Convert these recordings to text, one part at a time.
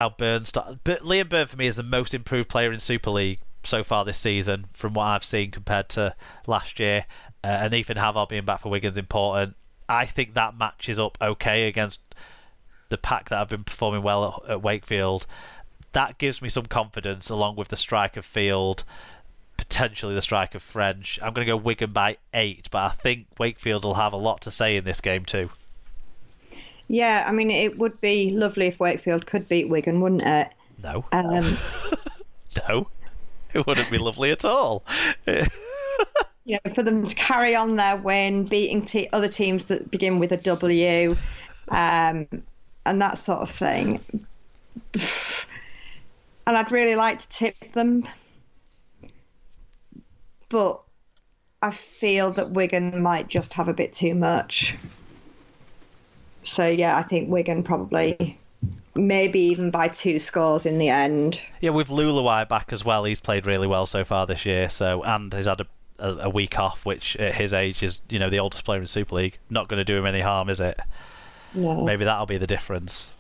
how Burn started. But Liam Burn for me is the most improved player in Super League so far this season, from what I've seen compared to last year. And Ethan Havard being back for Wigan's important. I think that matches up okay against the pack that have been performing well at Wakefield. That gives me some confidence, along with the strike of Field, potentially the strike of French. I'm going to go Wigan by 8, but I think Wakefield will have a lot to say in this game too. Yeah, I mean, it would be lovely if Wakefield could beat Wigan, wouldn't it? No. No, it wouldn't be lovely at all. For them to carry on their win, beating other teams that begin with a W, and that sort of thing. And I'd really like to tip them, but I feel that Wigan might just have a bit too much. So, yeah, I think Wigan probably, maybe even by 2 scores in the end. Yeah, with Luluai back as well, he's played really well so far this year. And he's had a week off, which at his age is, the oldest player in Super League. Not going to do him any harm, is it? No. Maybe that'll be the difference.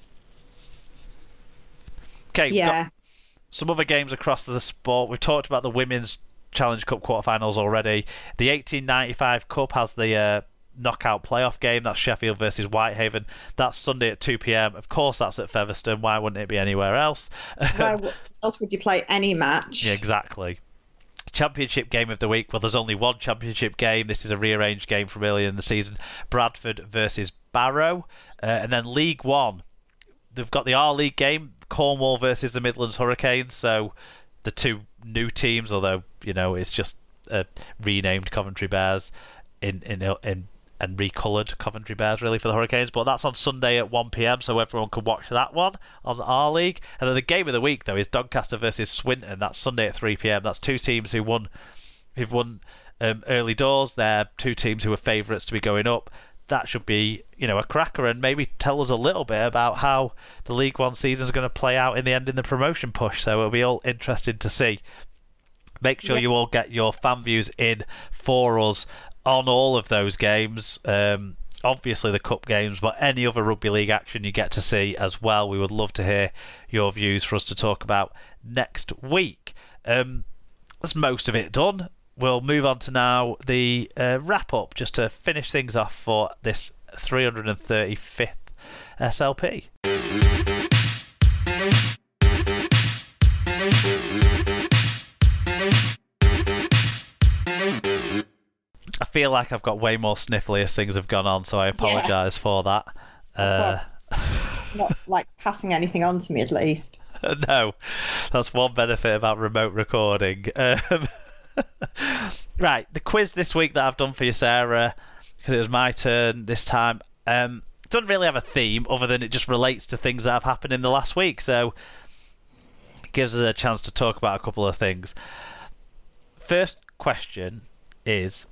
Okay, yeah. Some other games across the sport. We've talked about the Women's Challenge Cup quarterfinals already. The 1895 Cup has the knockout playoff game. That's Sheffield versus Whitehaven. That's Sunday at 2 p.m. Of course, that's at Featherstone. Why wouldn't it be anywhere else? Why else would you play any match? Yeah, exactly. Championship game of the week. Well, there's only one championship game. This is a rearranged game from earlier in the season. Bradford versus Barrow. And then League One. They've got the R-League game. Cornwall versus the Midlands Hurricanes. So the two new teams, although, it's just renamed Coventry Bears and recoloured Coventry Bears really for the Hurricanes, but that's on Sunday at 1 p.m, so everyone can watch that one on the R League. And then the game of the week though is Doncaster versus Swinton. That's Sunday at 3 p.m. That's two teams who've won early doors. They're two teams who are favourites to be going up. That should be a cracker, and maybe tell us a little bit about how the League One season is going to play out in the end in the promotion push. So it'll be all interesting to see. Make sure you all get your fan views in for us on all of those games. Obviously the cup games, but any other rugby league action you get to see as well. We would love to hear your views for us to talk about next week. That's most of it done. We'll move on to now the wrap up, just to finish things off for this 335th SLP. I feel like I've got way more sniffly as things have gone on, so I apologise for that. Not like passing anything on to me, at least. No, that's one benefit about remote recording. Right, the quiz this week that I've done for you, Sarah, because it was my turn this time, doesn't really have a theme other than it just relates to things that have happened in the last week, so it gives us a chance to talk about a couple of things. First question is,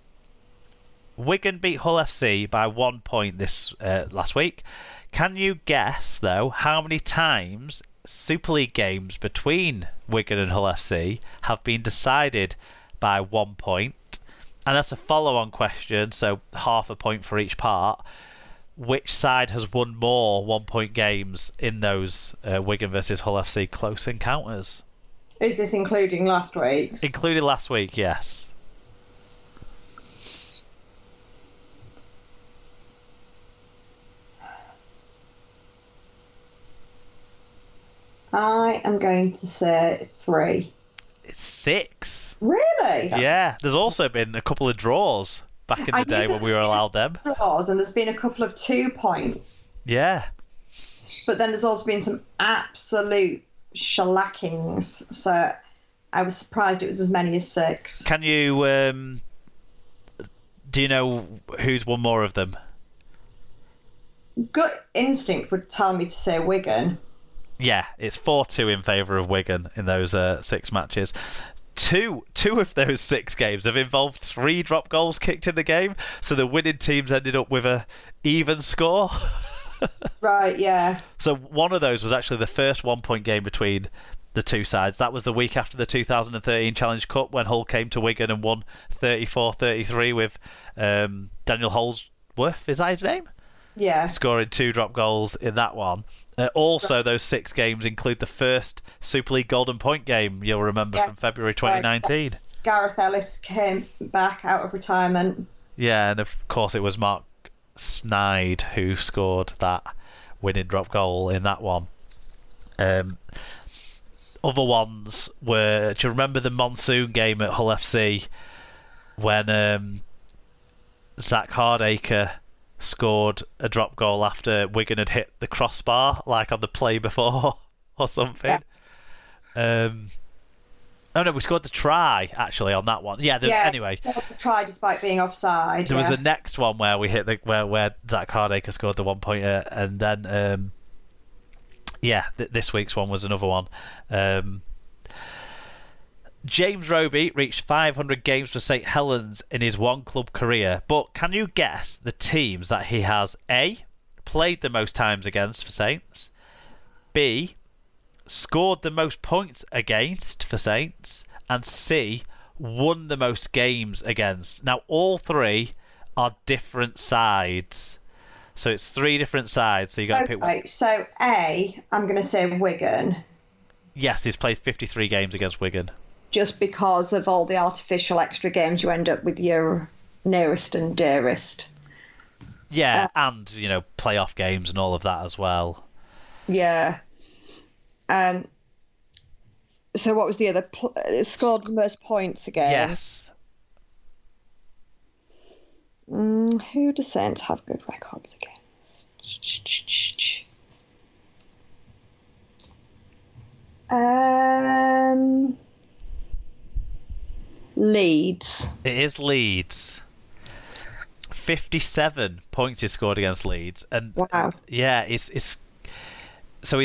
Wigan beat Hull FC by 1 point this last week. Can you guess, though, how many times Super League games between Wigan and Hull FC have been decided by 1 point? And that's a follow-on question, so half a point for each part. Which side has won more 1 point games in those Wigan versus Hull FC close encounters? Is this including last week's? Included last week, yes. I am going to say 3. It's 6. Really? Yeah, there's also been a couple of draws back in the day when we were allowed them. Draws, and there's been a couple of 2 point. Yeah. But then there's also been some absolute shellackings. So I was surprised it was as many as 6. Can you, do you know who's won more of them? Gut instinct would tell me to say Wigan. Yeah, it's 4-2 in favour of Wigan in those 6 matches. Two of those 6 games have involved 3 drop goals kicked in the game, so the winning teams ended up with a even score. Right, yeah. So one of those was actually the first 1 point game between the two sides. That was the week after the 2013 Challenge Cup when Hull came to Wigan and won 34-33 with Daniel Holsworth. Is that his name? Yeah. scoring 2 drop goals in that one. Also, those 6 games include the first Super League Golden Point game, you'll remember, from February 2019. Gareth Ellis came back out of retirement. Yeah, and of course it was Mark Snide who scored that winning drop goal in that one. Other ones were, do you remember the monsoon game at Hull FC when Zach Hardacre scored a drop goal after Wigan had hit the crossbar, like on the play before or something? Yeah. Oh no, we scored the try actually on that one. Yeah. Anyway, the try despite being offside. There was the next one where we hit where Zach Hardacre scored the 1-pointer, and then this week's one was another one. James Roby reached 500 games for St Helens in his one-club career, but can you guess the teams that he has A, played the most times against for Saints, B, scored the most points against for Saints, and C, won the most games against? Now, all 3 are different sides. So it's 3 different sides. So you got to pick one. So A, I'm going to say Wigan. Yes, he's played 53 games against Wigan. Just because of all the artificial extra games, you end up with your nearest and dearest. Yeah, and, playoff games and all of that as well. Yeah. So what was the other? Scored the most points again. Yes. Who do Saints have good records against? Leeds. It is Leeds. 57 points he scored against Leeds, and wow. Yeah, he's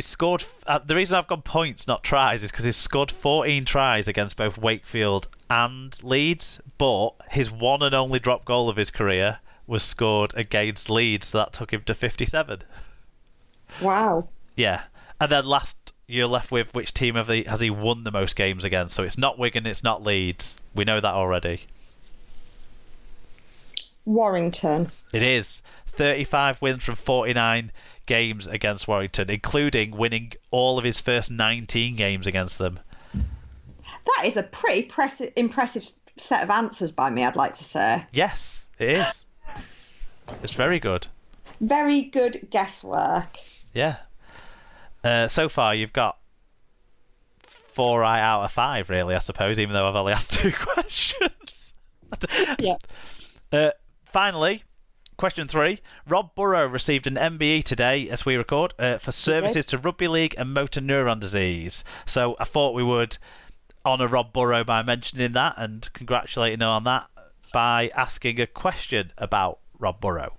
scored. The reason I've gone points, not tries, is because he's scored 14 tries against both Wakefield and Leeds, but his one and only drop goal of his career was scored against Leeds, so that took him to 57. Wow. Yeah, and then last you're left with which team has he won the most games against? So it's not Wigan, it's not Leeds. We know that already. Warrington. It is 35 wins from 49 games against Warrington, including winning all of his first 19 games against them. That is a pretty impressive set of answers by me, I'd like to say. Yes, it is. It's very good. Very good guesswork. Yeah. So far, you've got 4 right out of 5, really, I suppose, even though I've only asked 2 questions. Yeah. Finally, question 3. Rob Burrow received an MBE today, as we record, for services to rugby league and motor neuron disease. So I thought we would honour Rob Burrow by mentioning that and congratulating him on that by asking a question about Rob Burrow.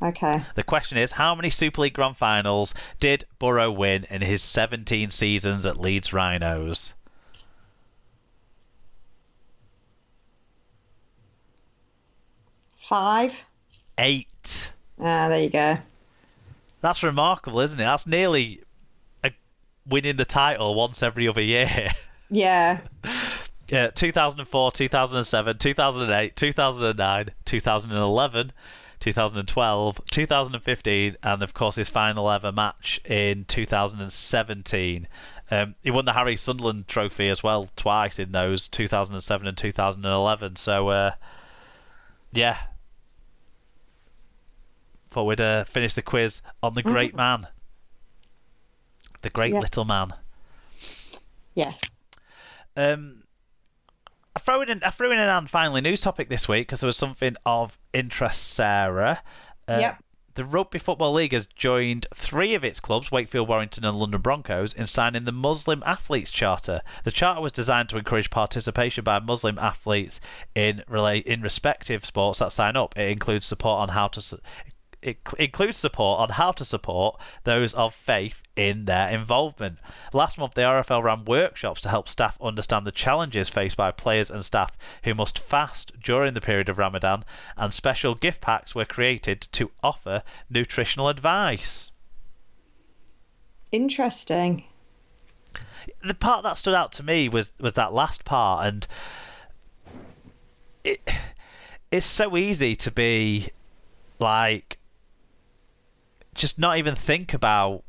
Okay. The question is, how many Super League Grand Finals did Burrow win in his 17 seasons at Leeds Rhinos? 5. 8. There you go. That's remarkable, isn't it? That's nearly winning the title once every other year. Yeah. 2004, 2007, 2008, 2009, 2011, 2012, 2015, and of course his final ever match in 2017. He won the Harry Sunderland Trophy as well twice in those, 2007 and 2011. So, yeah. Thought we'd finish the quiz on the great man. The great little man. Yeah. I threw in an finally news topic this week because there was something of interest, Sarah. Yep. The Rugby Football League has joined 3 of its clubs, Wakefield, Warrington and London Broncos, in signing the Muslim Athletes Charter. The charter was designed to encourage participation by Muslim athletes in respective sports that sign up. It includes support on how to support those of faith in their involvement. Last month, the RFL ran workshops to help staff understand the challenges faced by players and staff who must fast during the period of Ramadan, and special gift packs were created to offer nutritional advice. Interesting. The part that stood out to me was that last part, and it's so easy to be like, just not even think about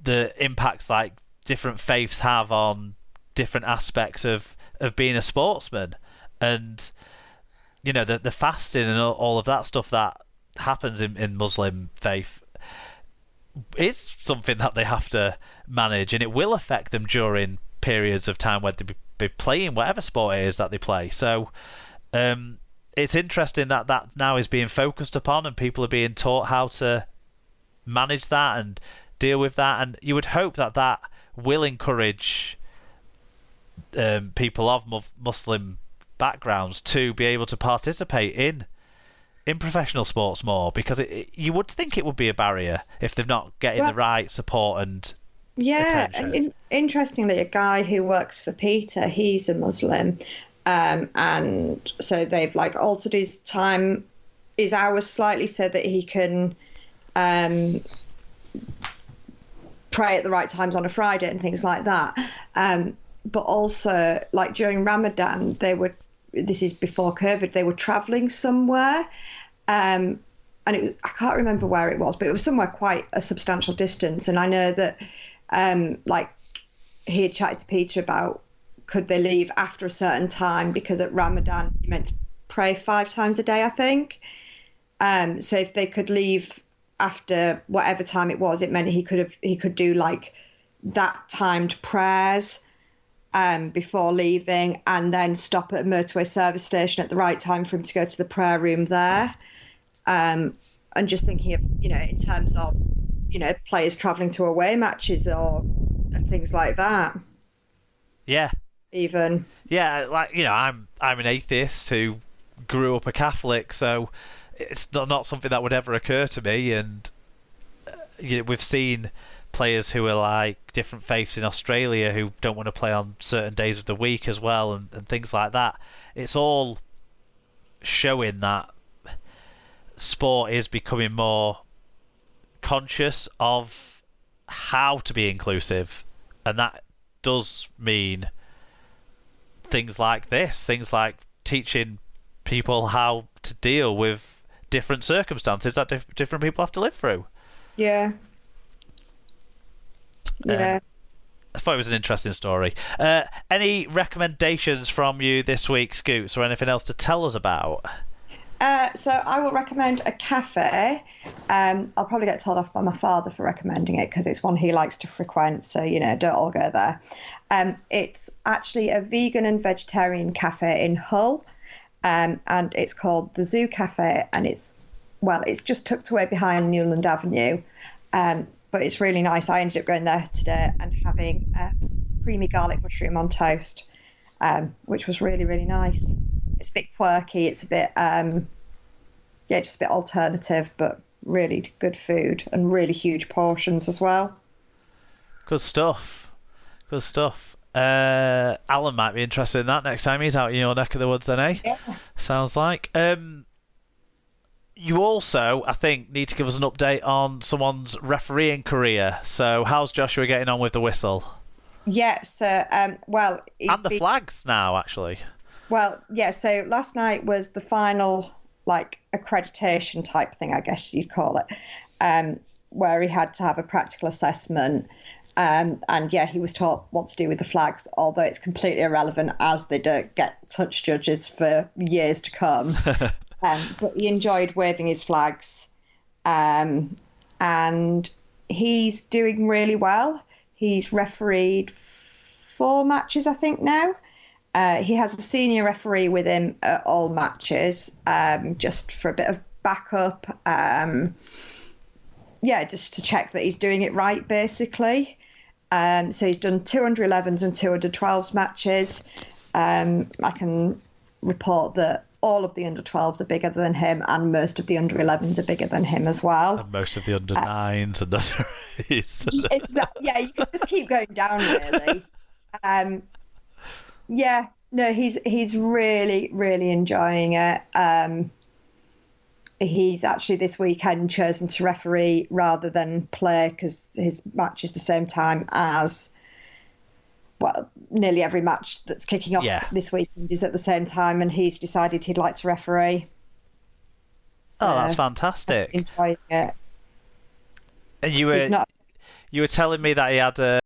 the impacts like different faiths have on different aspects of being a sportsman, and the fasting and all of that stuff that happens in Muslim faith is something that they have to manage, and it will affect them during periods of time where they be playing whatever sport it is that they play. So it's interesting that now is being focused upon, and people are being taught how to manage that and deal with that, and you would hope that will encourage people of Muslim backgrounds to be able to participate in professional sports more, because you would think it would be a barrier if they're not getting the right support and attention. And interestingly, a guy who works for Peter, he's a Muslim, and so they've like altered his hours slightly so that he can pray at the right times on a Friday and things like that. But also, like during Ramadan, this is before COVID, they were travelling somewhere, and I can't remember where it was, but it was somewhere quite a substantial distance. And I know that like he had chatted to Peter about could they leave after a certain time, because at Ramadan you meant to pray 5 times a day, I think. So if they could leave after whatever time it was, it meant he could do like that timed prayers before leaving, and then stop at a motorway service station at the right time for him to go to the prayer room there. And just thinking of, in terms of, players travelling to away matches or things like that. Yeah. Even. Yeah, like, I'm an atheist who grew up a Catholic, so it's not something that would ever occur to me. And we've seen players who are like different faiths in Australia who don't want to play on certain days of the week as well, and things like that. It's all showing that sport is becoming more conscious of how to be inclusive, and that does mean things like this, things like teaching people how to deal with different circumstances that different people have to live through. Yeah. I thought it was an interesting story. Any recommendations from you this week, Scoots, or anything else to tell us about? So I will recommend a cafe. I'll probably get told off by my father for recommending it, because it's one he likes to frequent, so don't all go there. It's actually a vegan and vegetarian cafe in Hull, and it's called the Zoo Cafe, and it's just tucked away behind Newland Avenue, but it's really nice. I ended up going there today and having creamy garlic mushroom on toast, which was really, really nice. It's a bit quirky. It's a bit, just a bit alternative, but really good food and really huge portions as well. Good stuff. Alan might be interested in that next time he's out in your neck of the woods then, eh? Yeah. Sounds like. You also, I think, need to give us an update on someone's refereeing career. So how's Joshua getting on with the whistle? Yeah, so, and the flags now, actually. Well, yeah, so last night was the final, like, accreditation type thing, I guess you'd call it, where he had to have a practical assessment. And, yeah, he was taught what to do with the flags, although it's completely irrelevant as they don't get touch judges for years to come. But he enjoyed waving his flags. And he's doing really well. He's refereed 4 matches, I think, now. He has a senior referee with him at all matches, just for a bit of backup. Just to check that he's doing it right, basically. So he's done 2 under-11s and 2 under-12s matches. I can report that all of the under-12s are bigger than him, and most of the under-11s are bigger than him as well. And most of the under-9s and under-8s. Exactly. Yeah, you can just keep going down, really. He's really, really enjoying it. He's actually this weekend chosen to referee rather than play, because his match is the same time as, nearly every match that's kicking off this weekend is at the same time, and he's decided he'd like to referee. So, that's fantastic. Enjoying it. And He's not. you were telling me that he had